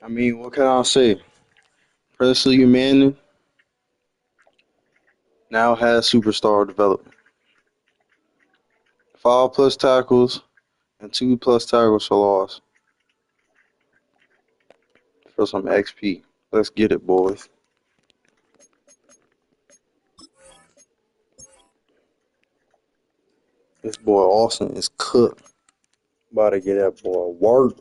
I mean, what can I say? Presley Manning now has superstar development. 5+ tackles and 2+ tackles for loss for some XP. Let's get it, boys. This boy Austin is cooked. About to get that boy work.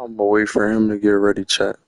I'm gonna wait for him to get ready, chat.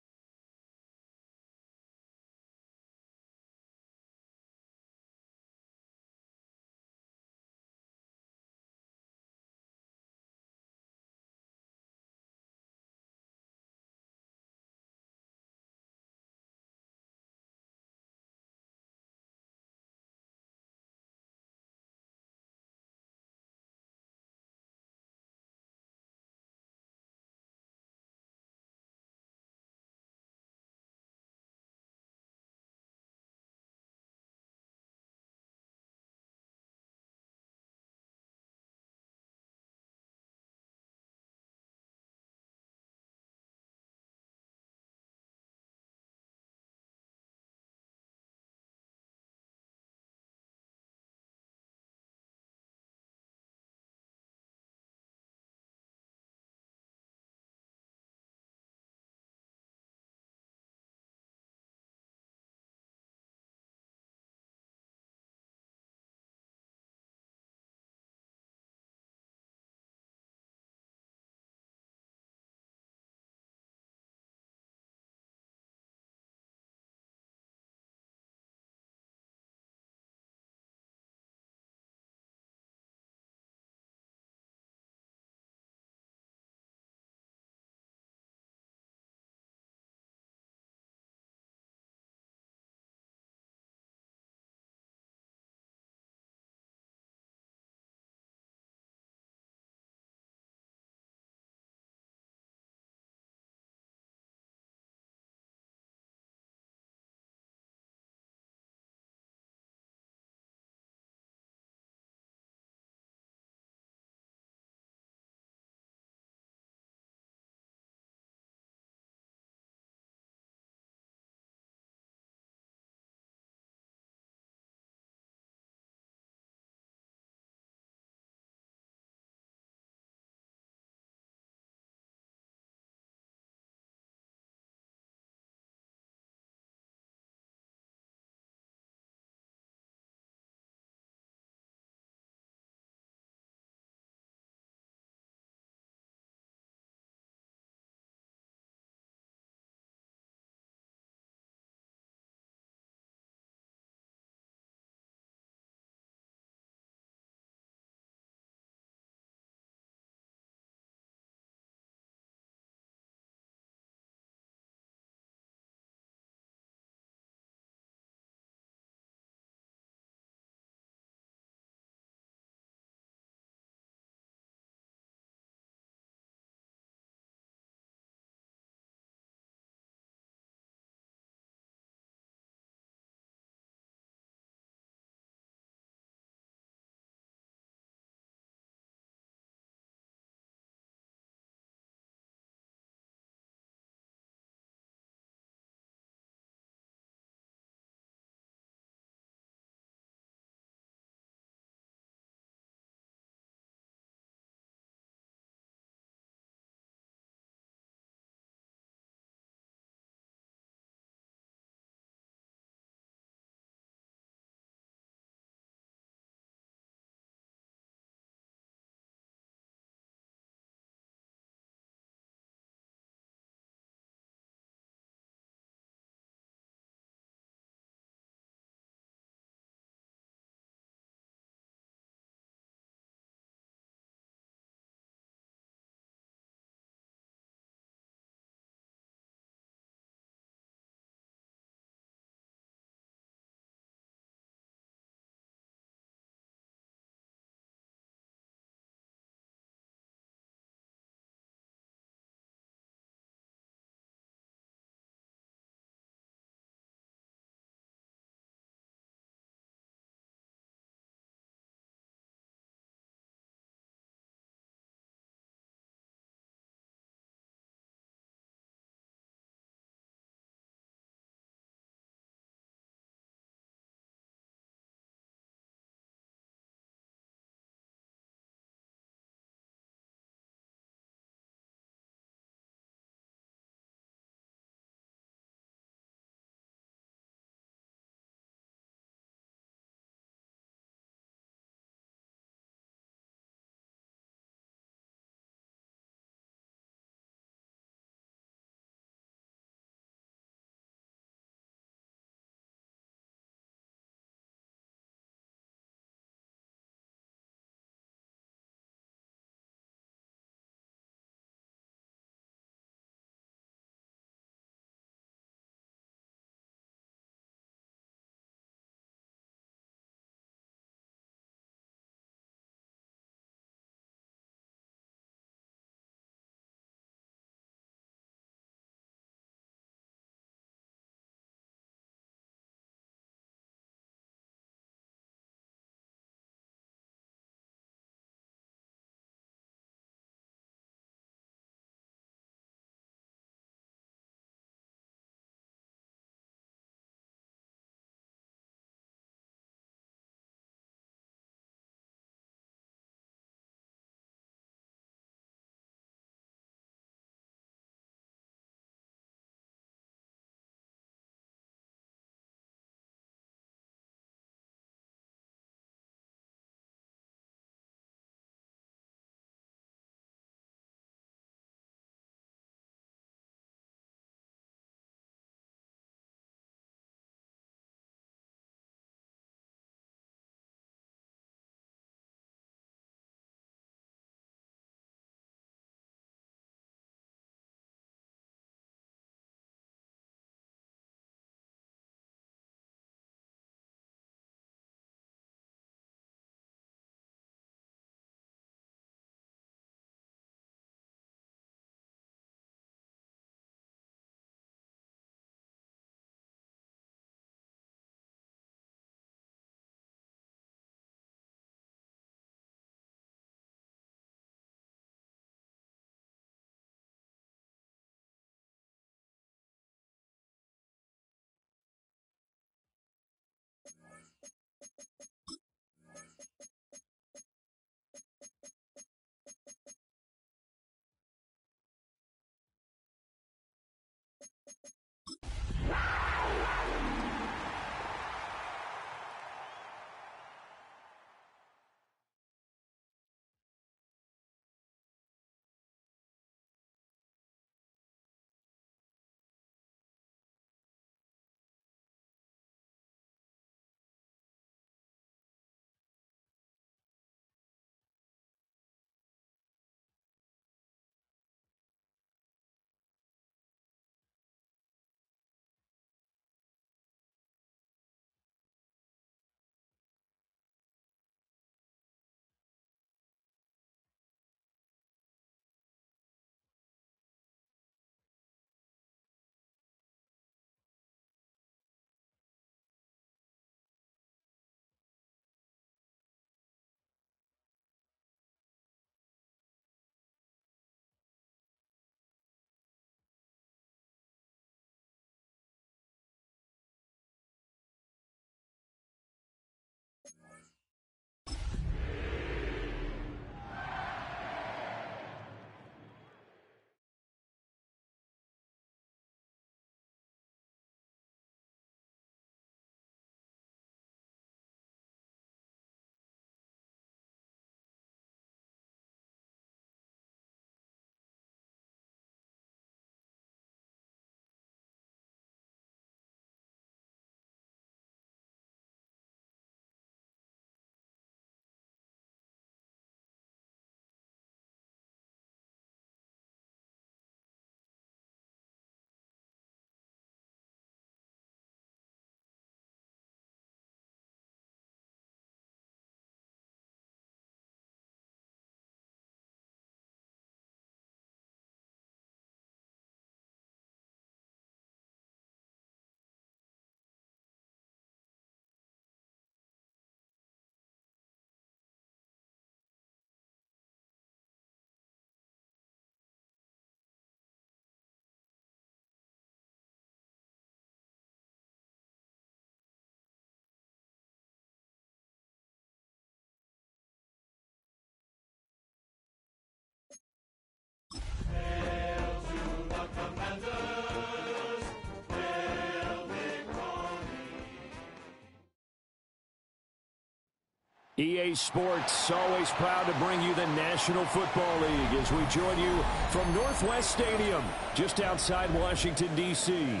EA Sports, always proud to bring you the National Football League as we join you from Northwest Stadium, just outside Washington, D.C.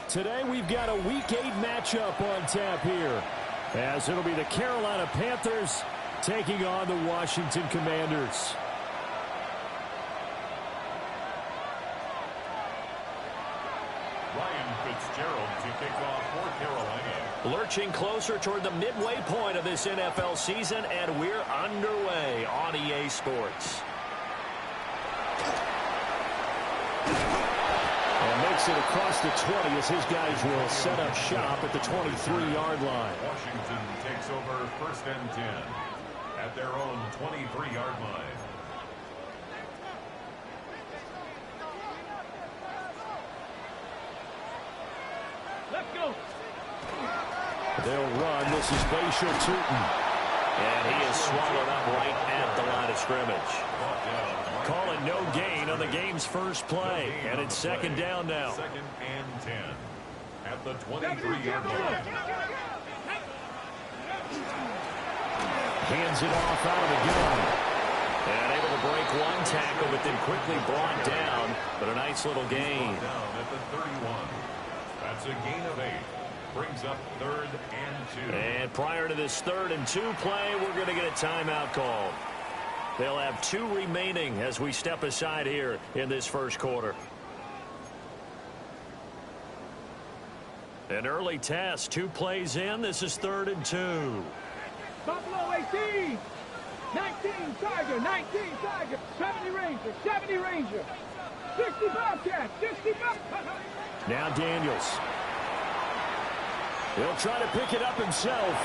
Today we've got a Week 8 matchup on tap here, as it'll be the Carolina Panthers taking on the Washington Commanders. Ryan Fitzgerald to kick off for Carolina. Lurching closer toward the midway point of this NFL season, and we're underway on EA Sports. And makes it across the 20 as his guys will set up shop at the 23-yard line. Washington takes over 1st and 10 at their own 23-yard line. Let's go. They'll run. This is Bashir Tootin. And he is swallowed up right at the line of scrimmage. Calling no gain on the game's first play. And it's 2nd down now. 2nd and 10 at the 23-yard line. Hands it off out of the gun. And able to break one tackle, but then quickly brought down. But a nice little gain. Down at the 31. That's a gain of 8. Brings up 3rd and 2. And prior to this 3rd and 2 play, we're going to get a timeout called. They'll have 2 remaining as we step aside here in this first quarter. An early test, 2 plays in. This is 3rd and 2. Buffalo 18, 19 Tiger, 19 Tiger, 70 Ranger, 70 Ranger, 60 Bobcat, 60 Bobcat. Now Daniels. He'll try to pick it up himself.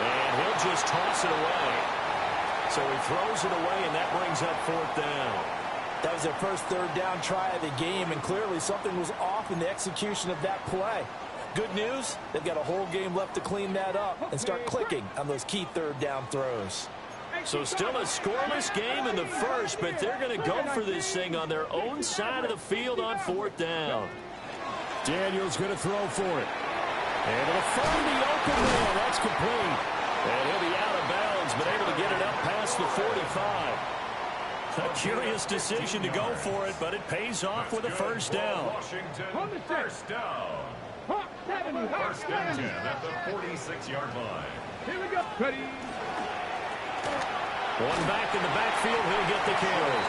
And he'll just toss it away. So he throws it away, and that brings up 4th down. That was their first 3rd down try of the game, and clearly something was off in the execution of that play. Good news, they've got a whole game left to clean that up and start clicking on those key 3rd down throws. So still a scoreless game in the first, but they're going to go for this thing on their own side of the field on 4th down. Daniels going to throw for it. And it'll find the open man. That's complete. And he'll be out of bounds, but able to get it up past the 45. A curious decision to go for it, but it pays off with a 1st down. Washington, 1st down. 1st and 10 at the 46-yard line. Here we go. Ready. One back in the backfield, he'll get the carry.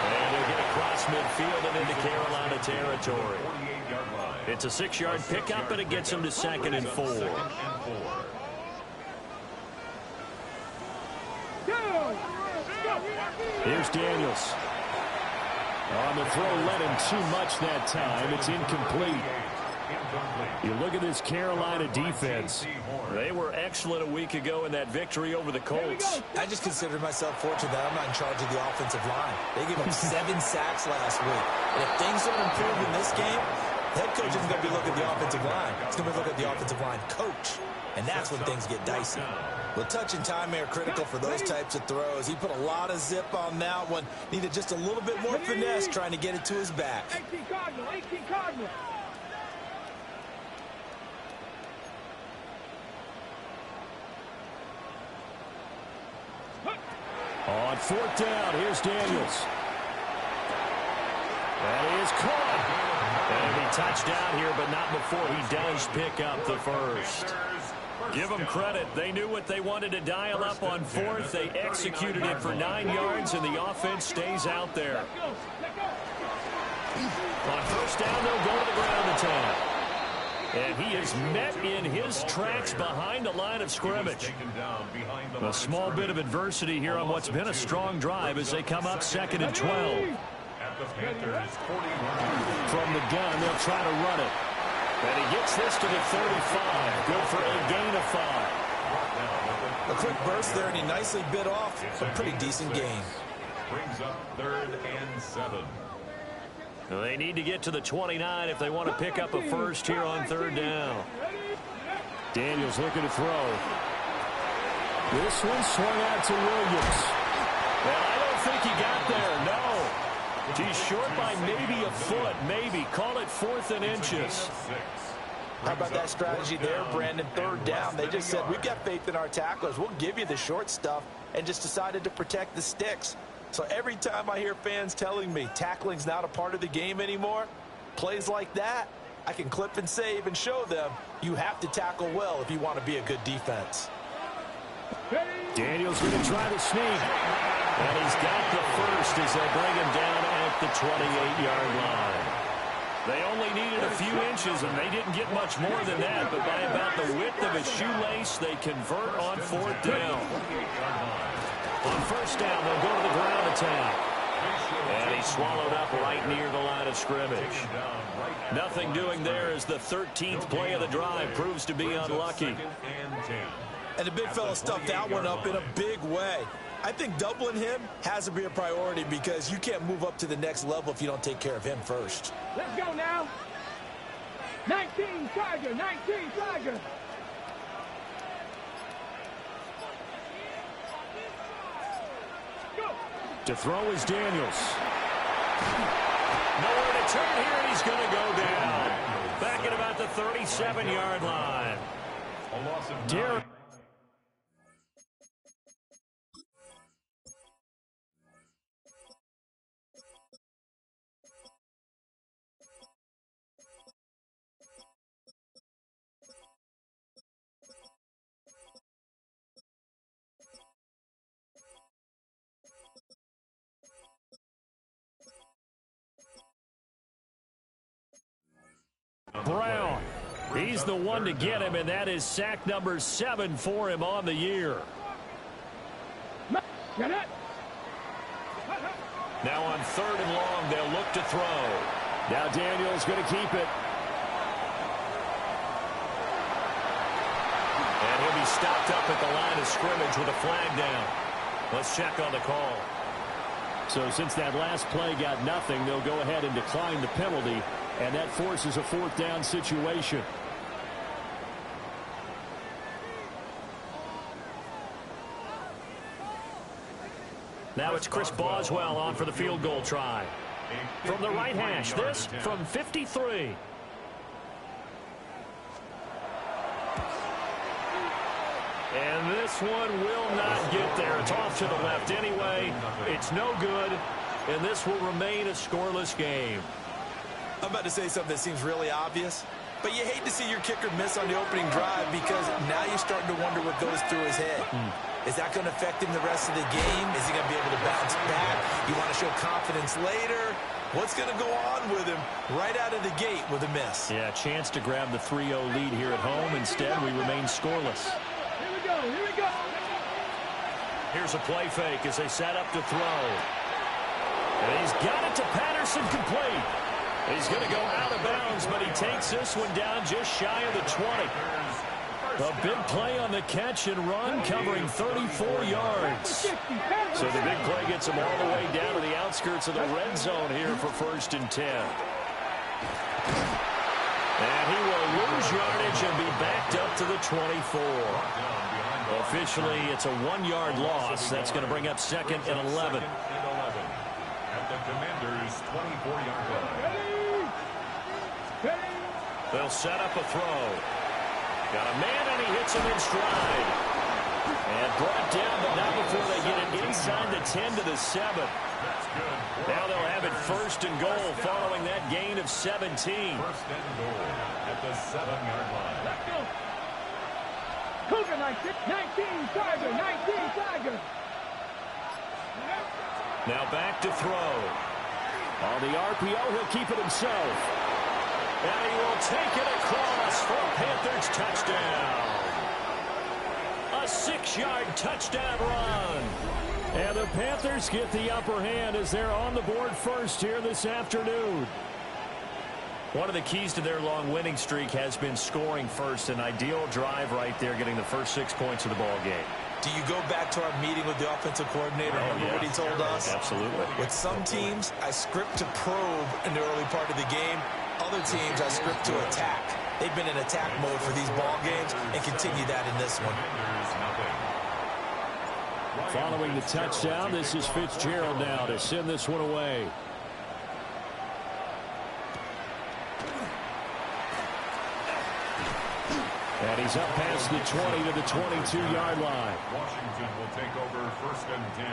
And he'll get across midfield and into Carolina territory. 48-yard line. It's a 6-yard pickup, and it gets him to 2nd and 4. Here's Daniels. On the throw, led him too much that time. It's incomplete. You look at this Carolina defense. They were excellent a week ago in that victory over the Colts. I just consider myself fortunate that I'm not in charge of the offensive line. They gave up 7 sacks last week. And if things don't improve in this game, the head coach isn't going to be looking at the offensive line. He's going to be looking at the offensive line coach. And that's when things get dicey. Well, touch and time are critical for those types of throws. He put a lot of zip on that one. Needed just a little bit more finesse trying to get it to his back. 18 Cardinal, 18 Cardinal. On 4th down, here's Daniels. And he is caught. And he touchdown here, but not before he does pick up the 1st. Give them credit. They knew what they wanted to dial up on 4th. They executed it for 9 yards, and the offense stays out there. On 1st down, they'll go to the ground attack. And he is met in his tracks behind the line of scrimmage. A small bit of adversity here on what's been a strong drive as they come up 2nd and 12. From the gun, they'll try to run it. And he gets this to the 35. Good for a gain of 5. A quick burst there, and he nicely bit off a pretty decent gain. Brings up 3rd and 7. They need to get to the 29 if they want to pick up a 1st here on 3rd down. Daniels looking to throw. This one swung out to Williams. And I don't think he got there, no. He's short by maybe a foot, maybe. Call it 4th and inches. How about that strategy there, Brandon? Third down, they just said, we've got faith in our tacklers. We'll give you the short stuff, and just decided to protect the sticks. So every time I hear fans telling me tackling's not a part of the game anymore, plays like that, I can clip and save and show them you have to tackle well if you want to be a good defense. Daniels going to try to sneak. And he's got the first as they bring him down at the 28-yard line. They only needed a few inches, and they didn't get much more than that. But by about the width of his shoelace, they convert on fourth down. On first down, they'll go to the ground attack. And he's swallowed up right near the line of scrimmage. Nothing doing there as the 13th play of the drive proves to be unlucky. And the big fella stuffed that one up in a big way. I think doubling him has to be a priority because you can't move up to the next level if you don't take care of him first. Let's go now. 19 Tiger, 19 Tiger. Go. To throw is Daniels. Nowhere to turn here, and he's going to go down. Back at about the 37-yard line. Derek. Brown, he's the one to get him, and that is sack number 7 for him on the year. Now on third and long, they'll look to throw. Now Daniels going to keep it. And he'll be stopped up at the line of scrimmage with a flag down. Let's check on the call. So since that last play got nothing, they'll go ahead and decline the penalty. And that forces a fourth down situation. Now it's Chris Boswell on for the field goal try. From the right hash, this from 53. And this one will not get there. It's off to the left anyway. It's no good, and this will remain a scoreless game. I'm about to say something that seems really obvious, but you hate to see your kicker miss on the opening drive because now you're starting to wonder what goes through his head. Is that going to affect him the rest of the game? Is he going to be able to bounce back? You want to show confidence later? What's going to go on with him right out of the gate with a miss? Yeah, chance to grab the 3-0 lead here at home. Instead, we remain scoreless. Here we go, here we go. Here's a play fake as they set up to throw. And he's got it to Patterson complete. He's going to go out of bounds, but he takes this one down just shy of the 20. A big play on the catch and run, covering 34 yards. So the big play gets him all the way down to the outskirts of the red zone here for 1st and 10. And he will lose yardage and be backed up to the 24. Officially, it's a 1-yard loss. That's going to bring up 2nd and 11. At the Commanders' 24-yard line. They'll set up a throw. Got a man, and he hits him in stride. And brought down, but not before they get it inside the 10 to the 7. Now they'll have it 1st and goal following that gain of 17. 1st and goal at the 7-yard line. Let's go. Cougar 19 Tiger, 19 Tiger. Now back to throw. On the RPO, he'll keep it himself. And he will take it across for a Panthers touchdown. A 6-yard touchdown run. And the Panthers get the upper hand as they're on the board first here this afternoon. One of the keys to their long winning streak has been scoring first. An ideal drive right there, getting the first 6 points of the ball game. Do you go back to our meeting with the offensive coordinator? Remember what he told us? Absolutely. With some teams, I script to probe in the early part of the game. Other teams, I script to attack. They've been in attack mode for these ball games and continue that in this one. Following the touchdown, this is Fitzgerald now to send this one away. And he's up past the 20 to the 22-yard line. Washington will take over 1st and 10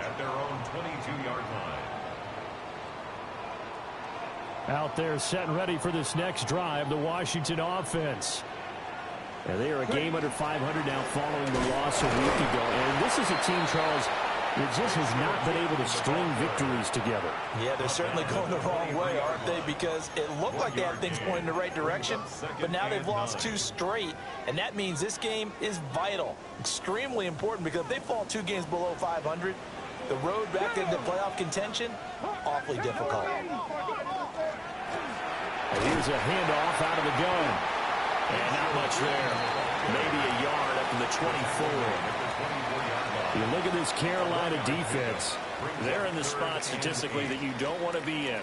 at their own 22-yard line. Out there set and ready for this next drive, the Washington offense. And they are a game under 500 now following the loss a week ago. And this is a team, Charles, that just has not been able to string victories together. Yeah, they're certainly going the wrong way, aren't they? Because it looked like they had things pointing in the right direction, but now they've lost 2 straight, and that means this game is vital, extremely important, because if they fall 2 games below 500, the road back into playoff contention, awfully difficult. And here's a handoff out of the gun. And not much there. Maybe a yard up to the 24. You look at this Carolina defense. They're in the spot statistically that you don't want to be in.